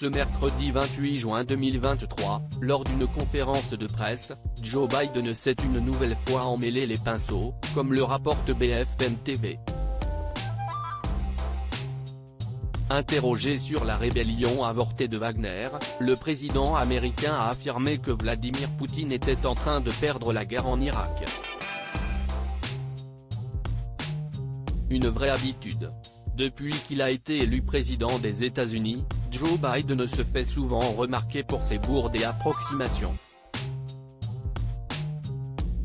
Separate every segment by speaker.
Speaker 1: Ce mercredi 28 juin 2023, lors d'une conférence de presse, Joe Biden s'est une nouvelle fois emmêlé les pinceaux, comme le rapporte BFM TV. Interrogé sur la rébellion avortée de Wagner, le président américain a affirmé que Vladimir Poutine était en train de perdre la guerre en Irak. Une vraie habitude. Depuis qu'il a été élu président des États-Unis, Joe Biden se fait souvent remarquer pour ses bourdes et approximations.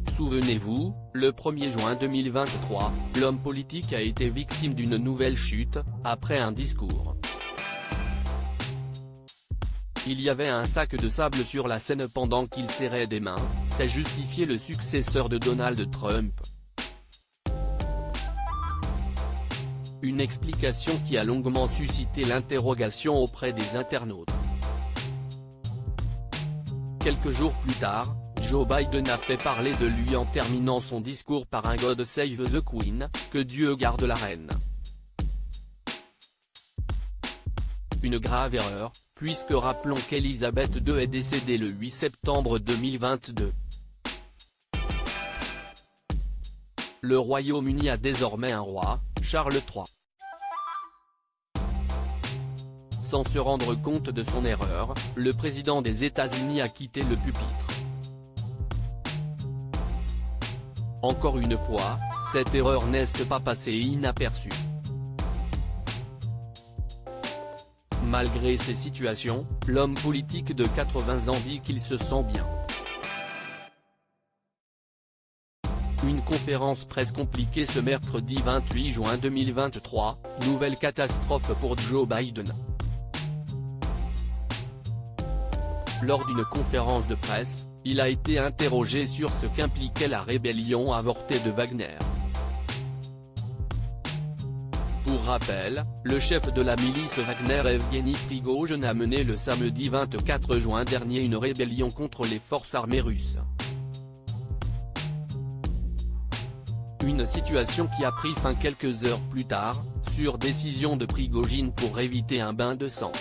Speaker 1: Souvenez-vous, le 1er juin 2023, l'homme politique a été victime d'une nouvelle chute, après un discours. Il y avait un sac de sable sur la scène pendant qu'il serrait des mains, c'est justifié le successeur de Donald Trump. Une explication qui a longuement suscité l'interrogation auprès des internautes. Quelques jours plus tard, Joe Biden a fait parler de lui en terminant son discours par un God Save the Queen, que Dieu garde la reine. Une grave erreur, puisque rappelons qu'Elisabeth II est décédée le 8 septembre 2022. Le Royaume-Uni a désormais un roi, Charles III. Sans se rendre compte de son erreur, le président des États-Unis a quitté le pupitre. Encore une fois, cette erreur n'est pas passée inaperçue. Malgré ces situations, l'homme politique de 80 ans dit qu'il se sent bien. Une conférence presse compliquée ce mercredi 28 juin 2023, nouvelle catastrophe pour Joe Biden. Lors d'une conférence de presse, il a été interrogé sur ce qu'impliquait la rébellion avortée de Wagner. Pour rappel, le chef de la milice Wagner Evgeny Prigojine a mené le samedi 24 juin dernier une rébellion contre les forces armées russes. Une situation qui a pris fin quelques heures plus tard, sur décision de Prigojine pour éviter un bain de sang.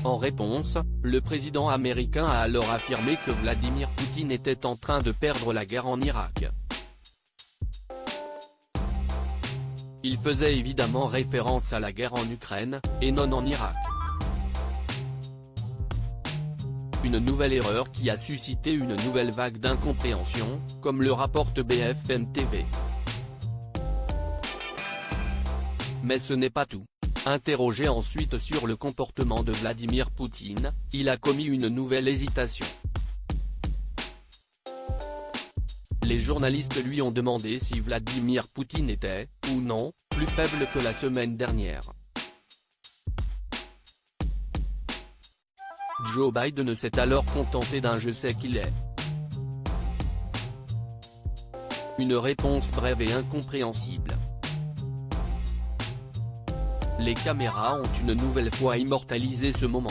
Speaker 1: En réponse, le président américain a alors affirmé que Vladimir Poutine était en train de perdre la guerre en Irak. Il faisait évidemment référence à la guerre en Ukraine, et non en Irak. Une nouvelle erreur qui a suscité une nouvelle vague d'incompréhension, comme le rapporte BFM TV. Mais ce n'est pas tout. Interrogé ensuite sur le comportement de Vladimir Poutine, il a commis une nouvelle hésitation. Les journalistes lui ont demandé si Vladimir Poutine était, ou non, plus faible que la semaine dernière. Joe Biden s'est alors contenté d'un « je sais qu'il est ». Une réponse brève et incompréhensible. Les caméras ont une nouvelle fois immortalisé ce moment.